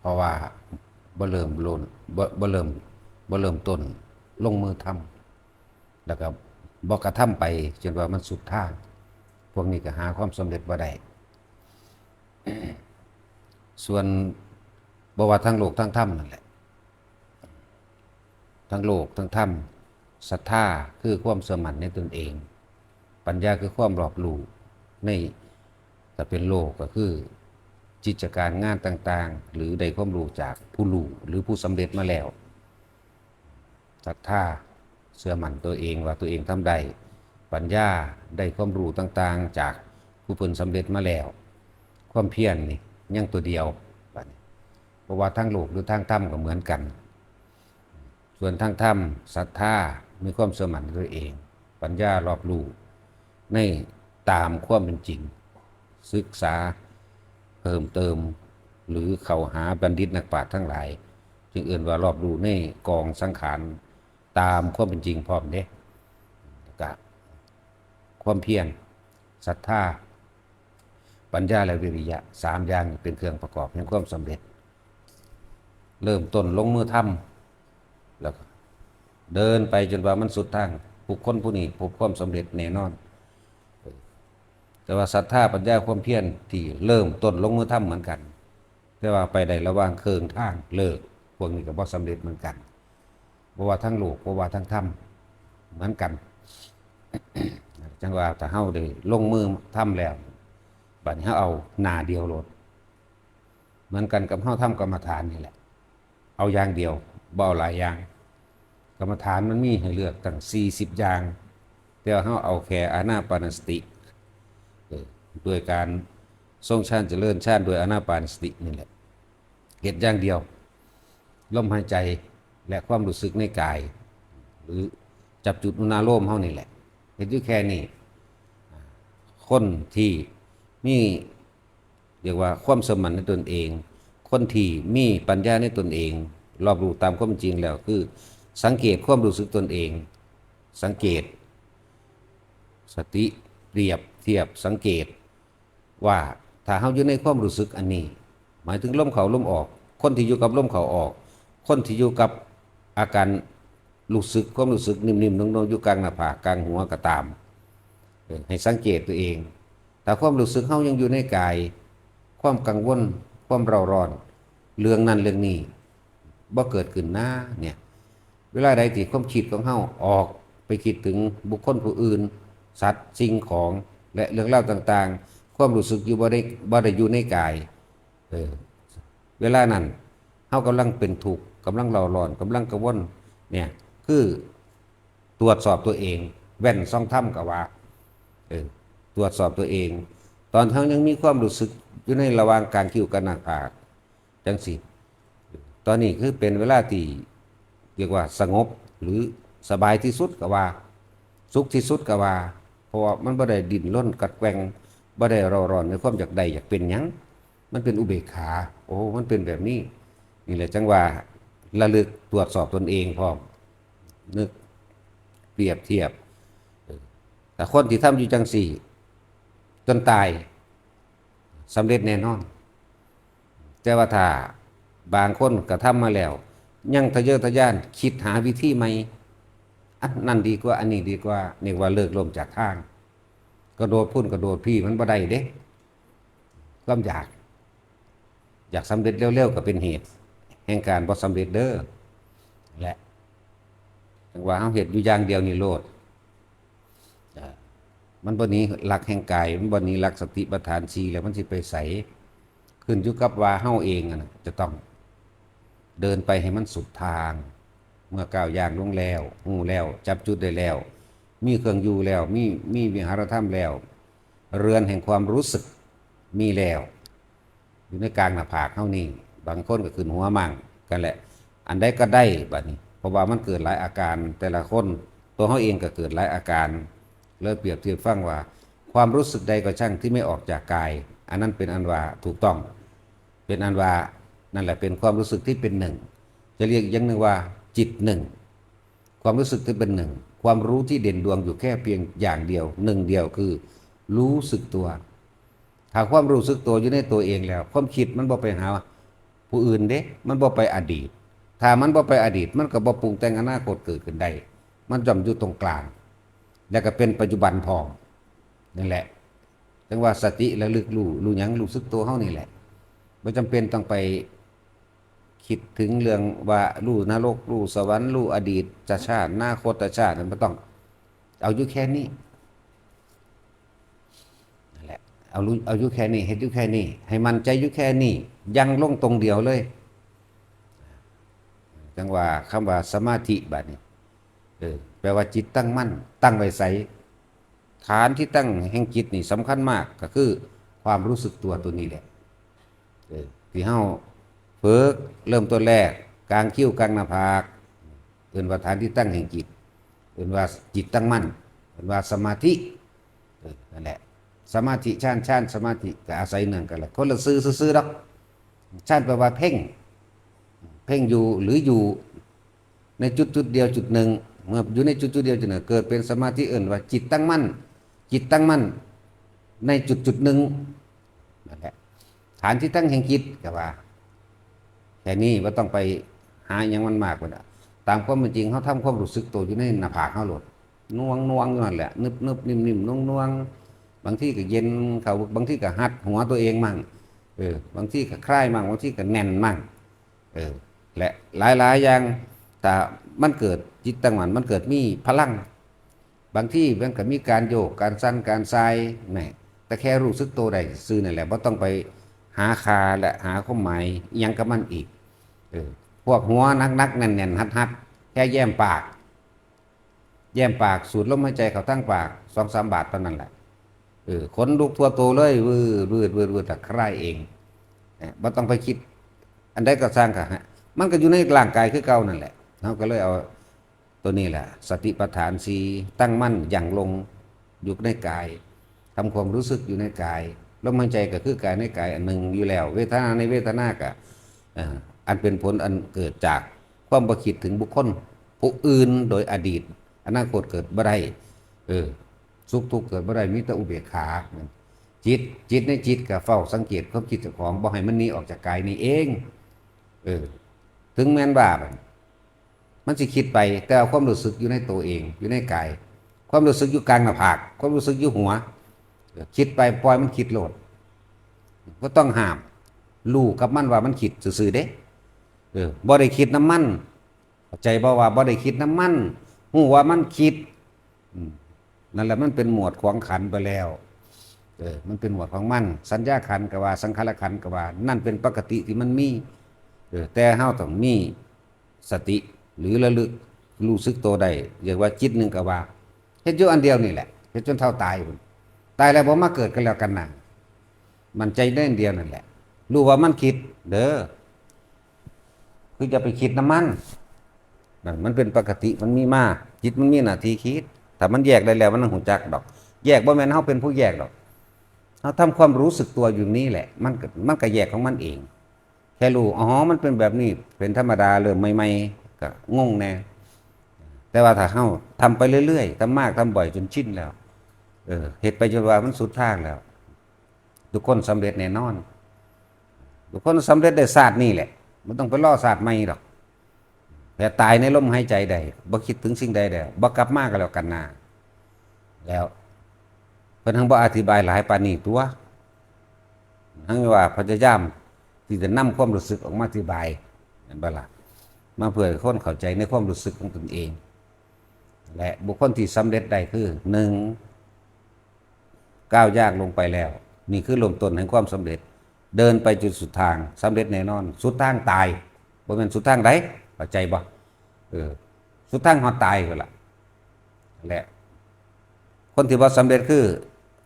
ราะว่าบ่เริ่มโลนบ่เริ่มต้นลงมือทำแล้วก็บ่กระทำไปจนว่ามันสุดทางพวกนี้ก็หาความสำเร็จบ่ได้ส่วนบ่ว่าทั้งโลกทั้งธรรมนั่นแหละทั้งโลกทั้งธรรมศรัทธาคือความเชื่อมั่นในตนเองปัญญาคือความรอบรู้ในถ้าเป็นโลกก็คือกิจการงานต่างๆหรือได้ความรู้จากผู้รู้หรือผู้สำเร็จมาแล้วศรัทธาเชื่อมั่นตัวเองว่าตัวเองทำได้ปัญญาได้ความรู้ต่างๆจากผู้เพิ่นสำเร็จมาแล้วความเพียรนี่ยังตัวเดียวเพราะว่าทั้งโลกหรือทั้งธรรมก็เหมือนกันส่วนทั้งธรรมศรัทธามีความเชื่อมั่นในตัวเองปัญญารอบรู้ในตามความเป็นจริงศึกษาเพิ่มเติมหรือเข้าหาบัณฑิตนักปราชญ์ทั้งหลายจึงเอื่นว่ารอบรู้ในกองสังขารตามความเป็นจริงพร้อมเด้กับความเพียรศรัทธาปัญญาและวิริยะ3อย่างเป็นเครื่องประกอบแห่งความสำเร็จเริ่มต้นลงมือทำแล้วเดินไปจนว่ามันสุดทางผู้คนผู้นี้พบความสำเร็จแน่นอนแต่ว่าศรัทธาปัญญาความเพียรที่เริ่มต้นลงมือทำเหมือนกันแต่ว่าไปได้ระหว่างเคิงทางเลิกพวกนี้ก็บ่สำเร็จเหมือนกันเพราะว่าทั้งโลกเพราะว่าทั้งธรรมเหมือนกันจังว่าถ้าเฮาได้ลงมือทำแล้วบัดนี้เฮาเอาหน้าเดียวโลดเหมือนกันกับเฮาทำกรรมฐานนี่แหละเอาอย่างเดียวบ่เอาหลายอย่างกรรมฐานมันมีให้เลือกตั้ง40อย่างแต่เฮาเอาแค่อานาปานสติด้วยการทรงฌานเจริญฌานโดยอานาปานสตินี่แหละเฮ็ดอย่างเดียวลมหายใจและความรู้สึกในกายหรือจับจุดอุณาโลมเฮานี่แหละเฮ็ดอยู่แค่นี้คนที่มีเรียกว่าความสมั่นในตนเองคนที่มีปัญญาในตนเองรอบรู้ตามความจริงแล้วคือสังเกตความรู้สึกตนเองสังเกตสติเปรียบเทียบสังเกตว่าถ้าเฮาอยู่ในความรู้สึกอันนี้หมายถึงลมเข้าลมออกคนที่อยู่กับลมเข้าออกคนที่อยู่กับอาการรู้สึกความรู้สึกนิ่มๆนุ่มๆอยู่กลางหน้าผากกลางหัวก็ตามให้สังเกตตัวเองแต่ความรู้สึกเฮายังอยู่ในกายความกังวลความเร่าร้อนเรื่องนั้นเรื่องนี้บ่เกิดขึ้นนะเนี่ยเวลาใดที่ความคิดของเฮาออกไปคิดถึงบุคคลผู้อื่นสัตว์สิ่งของและเรื่องเล่าต่างๆความรู้สึกอยู่บ่ได้อยู่ในกายเวลานั้นเฮากำลังเป็นทุกข์กำลังเร่าร้อนกำลังกังวลเนี่ยคือตรวจสอบตัวเองแว่นส่องธรรมก็ว่าตรวจสอบตัวเองตอนทั้งยังมีความรู้สึกอยู่ในระหว่างกลางคิ้วกับหน้าผากจังสิตอนนี้คือเป็นเวลาที่เรียกว่าสงบหรือสบายที่สุดก็ว่าสุขที่สุดก็ว่าเพราะว่ามันบ่ได้ดิ้นรนกัดแกว่งบ่ได้เร่าร้อนในความอยากได้อยากเป็นหยังมันเป็นอุเบกขาโอ้มันเป็นแบบนี้นี่แหละจังว่าระลึกตรวจสอบตนเองพร้อมนึกเปรียบเทียบแต่คนที่ทำอยู่จังสี่จนตายสำเร็จแน่นอนแต่ว่าถ้าบางคนกระทำมาแล้วยังทะเยอทะยานคิดหาวิธีใหม่อันนั่นดีกว่าอันนี้ดีกว่านี่ว่าเลิกลมจากทางกระโดดพุ่นกระโดดพี่มันบ่ได้เด้ความอยากสำเร็จเร็วๆก็เป็นเหตุแห่งการบ่สำเร็จเด้อและจังว่าเฮาเฮ็ดอยู่อย่างเดียวนี่โลดมันบ่หนีหลักแห่งกายมันบ่หนีหลักสติปัฏฐาน4แล้วมันสิไปไสขึ้นอยู่กับว่าเฮาเองจะต้องเดินไปให้มันสุดทางเมื่อก้าวย่างลงแล้วหูแล้วจับจุดได้แล้วมีเครื่องอยู่แล้วมีวิหารธรรมแล้วเรือนแห่งความรู้สึกมีแล้วอยู่ในกลางหน้าผากเฮานี่บางคนก็ขึ้นหัวมั่งกันแหละอันใดก็ได้บัดนี้เพราะว่ามันเกิดหลายอาการแต่ละคนตัวเฮาเองก็เกิดหลายอาการเลยเปรียบเทียบฟังว่าความรู้สึกใดก็ช่างที่ไม่ออกจากกายอันนั้นเป็นอันว่าถูกต้องเป็นอันว่านั่นแหละเป็นความรู้สึกที่เป็นหนึ่งจะเรียกอย่างหนึ่งว่าจิตหนึ่งความรู้สึกที่เป็นหนึ่งความรู้ที่เด่นดวงอยู่แค่เพียงอย่างเดียวหนึ่งเดียวคือรู้สึกตัวถ้าความรู้สึกตัวอยู่ในตัวเองแล้วความคิดมันบ่ไปหา ผู้อื่นเด้มันบ่ไปอดีตถ้ามันบ่ไปอดีตมันก็บ่ปรุงแต่งอนาคตเกิดขึ้นได้มันย่อมอยู่ตรงกลางแล้วก็เป็นปัจจุบันพร้อมนั่นแหละจังว่าสติระลึกรู้หยังรู้สึกตัวเฮานี่แหละบ่จำเป็นต้องไปคิดถึงเรื่องว่ารู้นรกรู้สวรรค์รู้อดีตชาติอนาคตชาติมันบ่ต้องเอาอยู่แค่นี้นั่นแหละเอาอยู่แค่นี้เฮ็ดอยู่แค่นี้ให้มันใจอยู่แค่นี้ยังลงตรงเดียวเลยจังว่าคำว่าสมาธิบัดนี้แปลว่าจิตตั้งมั่นตั้งไว้ไสฐานที่ตั้งแห่งจิตนี่สำคัญมากก็คือความรู้สึกตัวนี้แหละที่เฮาฝึกเริ่มต้นแรกกลางคิ้วกลางหน้าผากเป็นว่าฐานที่ตั้งแห่งจิตเป็นว่าจิตตั้งมั่นเป็นว่าสมาธินั่นแหละสมาธิฌานสมาธิก็อาศัยเนื่องกันแหละคนละซื่อดอกฌานแปลว่าเพ่งอยู่หรืออยู่ในจุดเดียวจุดหนึ่งเมื่ออยู่ในจุดเดียวจุดหนึ่งเกิดเป็นสมาธิอื่นว่าจิตตั้งมั่นในจุดหนึ่งนั่นแหละฐานที่ตั้งแห่งจิตก็ว่าแค่นี้ว่าต้องไปหาอย่างมันมากกว่าตามความเป็นจริงเขาทำความรู้สึกตัวอยู่ในหน้าผากเขาหลดน่วงอยู่นั่นแหละนึบนิ่มน่วงบางที่ก็เย็นเขาบางที่ก็หัดหัวตัวเองมั่งบางที่ก็คลายมั่งบางที่ก็แน่นมั่งและหลายอย่างแต่มันเกิดจิตตั้งมั่นมันเกิดมีพลังบางที่มันก็มีการโยกการสั่นการทรายนี่แต่แค่รู้สึกตัวได้ซื่อนั่นแหละว่าต้องไปหาคาและหาความหมายยังกับมันอีกพวกหัวนักแน่นฮัดแค่แย้มปากสูดลมหายใจเข้าทั้งปาก 2-3 บาทเท่านั้นแหละขนลุกทั่วตัวเลยวืดแต่คลายเองไม่ต้องไปคิดอันใดก็สร้างค่ะมันก็อยู่ในร่างกายคือเก่านั่นแหละเราก็เลยเอาตัวนี้แหละสติปัฏฐาน4ตั้งมั่นอย่างลงอยู่ในกายทำความรู้สึกอยู่ในกายลมหายใจก็คือกายในกายอันหนึ่งอยู่แล้วเวทนาในเวทนาก็อันเป็นผลอันเกิดจากความบ่คิดถึงบุคคลผู้อื่นโดยอดีตอนาคตเกิดบ่ได้สุขทุกข์เกิดบ่ได้มีแต่อุเบกขาจิตในจิตก็เฝ้าสังเกตความคิดเจ้าของบ่ให้มันหนีออกจากกายนี่เองถึงแม้นว่ามันสิคิดไปแต่เอาความรู้สึกอยู่ในตัวเองอยู่ในกายความรู้สึกอยู่กลางหน้าผากความรู้สึกอยู่หัวคิดไปปล่อยมันคิดโลดก็ต้องห้ามรู้กับมันว่ามันคิดซื่อๆเด้บ่ได้คิดน้ำมันเข้าใจบ่ว่าบ่ได้คิดน้ำมันฮู้ว่ามันคิดนั่นแหละมันเป็นหมวดของขันธ์ไปแล้วมันเป็นหมวดของมันสัญญาขันธ์ก็ว่าสังขารขันธ์ก็ว่านั่นเป็นปกติที่มันมีแต่เฮาต้องมีสติหรือระลึกรู้สึกตัวได้เรียกว่าจิตหนึ่งก็ว่าเฮ็ดอยู่อันเดียวนี่แหละเฮ็ดจนเท่าตายแล้วบ่มาเกิดกันแล้วกันนะมันใจได้อันเดียวนั่นแหละรู้ว่ามันคิดเด้อคือจะไปคิดน้ำมันนั่นมันเป็นปกติมันมีมาจิตมันมีหน้าที่คิดถ้ามันแยกได้แล้วมันหูจักดอกแยกบ่แม่นเฮาเป็นผู้แยกดอกเฮาทำความรู้สึกตัวอยู่นี่แหละมันก็แยกของมันเองแค่รู้อ๋อมันเป็นแบบนี้เป็นธรรมดาเริ่มใหม่ๆก็งงแน่แต่ว่าถ้าเฮาทำไปเรื่อยๆทำมากทำบ่อยจนชินแล้วเฮ็ดไปจนว่ามันสุดทางแล้วทุกคนสำเร็จแน่นอนทุกคนสำเร็จได้ศาสตร์นี่แหละมันต้องไปล่อศาสตร์ใหม่หรอกแต่ตายในลมหายใจได้บ่คิดถึงสิ่งใดได้บ่กลับมาก็แล้วกันนาแล้วเพิ่นทั้งบ่อธิบายหลายปานนี้ตัวทั้งว่าพยายามที่จะนำความรู้สึกออกมาอธิบายนั่นบ่ล่ะมาเพื่อให้คนเข้าใจในความรู้สึกของตนเองและบุคคลที่สำเร็จได้คือ1ก้าวยากลงไปแล้วนี่คือเริ่มต้นแห่งความสำเร็จเดินไปจุดสุดทางสำเร็จแน่นอนสุดทางตายบ่แม่นสุดทางใดเข้าใจบ่สุดทางฮอดตายก็ล่ะแหละคนที่บ่สำเร็จคือ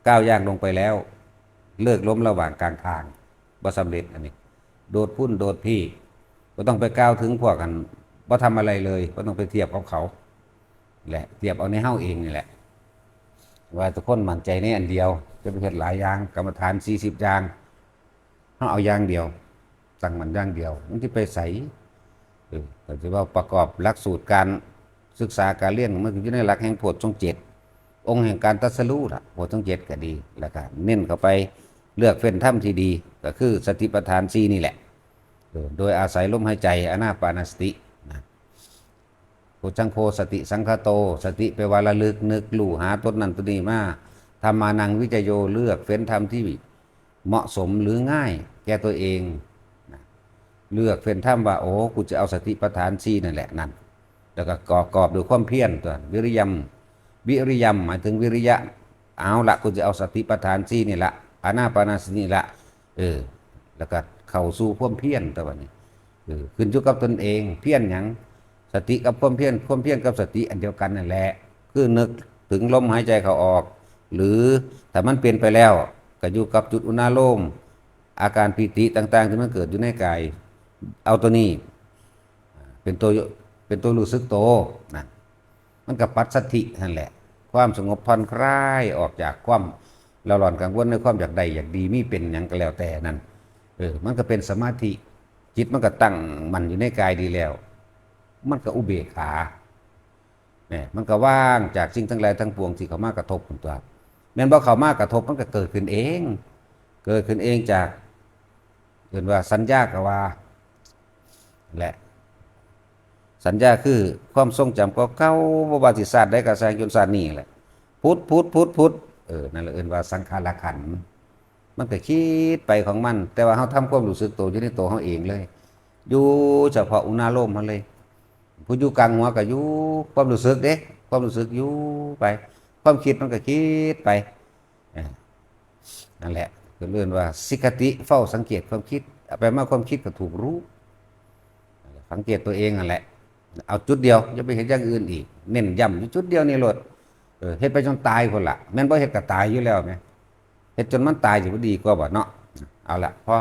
ก้าวยากลงไปแล้วเลิกล้มระหว่างกลางทางบ่สำเร็จอันนี้โดดพุ่นโดดพี่บ่ต้องไปก้าวถึงพวกกันบ่ทำอะไรเลยบ่ต้องไปเทียบกับเขาแหละเทียบเอาในเฮาเองนี่แหละว่าทุกคนมั่นใจในอันเดียวจะไปเฮ็ดหลายอย่างกรรมฐาน40อย่างเฮาเอาอย่างเดียวตั้งมันอย่างเดียวมันสิไปไสก็สิว่าประกอบหลักสูตรการศึกษาการเรียนมันอยู่ในหลักแห่งโพชฌงค์7องค์แห่งการตรัสรู้ล่ะโพชฌงค์7ก็ดีแล้วก็เน้นเข้าไปเลือกเฟ้นธรรมที่ดีก็คือสติปัฏฐาน4นี่แหละ โดยอาศัยลมหายใจอานาปานสตินะพุทธังโฆสติสังคโตสติไปว่าระลึกนึกลู่หาต้นนั้นต้นนี้มาธรรมานังวิจโยเลือกเฟ้นธรรมที่เหมาะสมหรือง่ายแก่ตัวเองนะเลือกเฟ้นธรรมว่าโอ้กูจะเอาสติปัฏฐานสี่นั่นแหละนั่นแล้วก็กอบด้วยความเพียรตัววิริยมหมายถึงวิริยะเอาละกูจะเอาสติปัฏฐานสี่นี่ละอานาปานสตินี่ละแล้วก็เข้าสู่ความเพียรตัวนี้ขึ้นอยู่กับตนเองเพียรหยังสติกับความเพียรกับสติอันเดียวกันนั่นแหละคือนึกถึงลมหายใจเข้าออก หรือถ้ามันเปลี่ยนไปแล้วก็อยู่กับจุดอุณาโลมอาการปีติต่างๆที่มันเกิดอยู่ในกายเอาตัวนี้เป็นตัวรู้สึกโตนะมันกับปัสสัทธินั่นแหละความสงบผ่อนคลายออกจากความเราหลอนกังวลในความอยากใดอยากดีมีเป็นอย่างก็แล้วแต่นั่นมันก็เป็นสมาธิจิตมันก็ตั้งมันอยู่ในกายดีแล้วมันก็อุเบกขาเนี่ยมันก็ว่างจากสิ่งทั้งหลายทั้งปวงที่เขามากระทบผมตัวแม้นบ่เขามากระทบมันก็เกิดขึ้นเองจากเรียกว่าสัญญากว่าแหละสัญญาคือความทรงจำเก่าๆประวัติศาสตร์ได้กระแสจนศาสตร์นี่แหละพุทธนั่นแหละเอิ้นว่าสังขารขันธ์มันก็คิดไปของมันแต่ว่าเฮาทำความรู้สึกตัวอยู่ในตัวเฮาเองเลยอยู่เฉพาะอุณาโลมมันเลยผู้อยู่กลางหัวก็อยู่ความรู้สึกเด้ความรู้สึกอยู่ไปความคิดมันก็คิดไปนั่นแหละก็เรียกว่าสิกติเฝ้าสังเกตความคิดไปมาความคิดก็ถูกรู้สังเกตตัวเองนั่นแหละเอาจุดเดียวอย่าไปเห็นอย่างอื่นอีกเน้นย้ำอยู่จุดเดียวนี่โลดเฮ็ดไปจนตายคนละแม่นบ่เฮ็ดก็ตายอยู่แล้วแม่เฮ็ดจนมันตายสิบ่ดีกว่าบ่เนาะเอาละพอ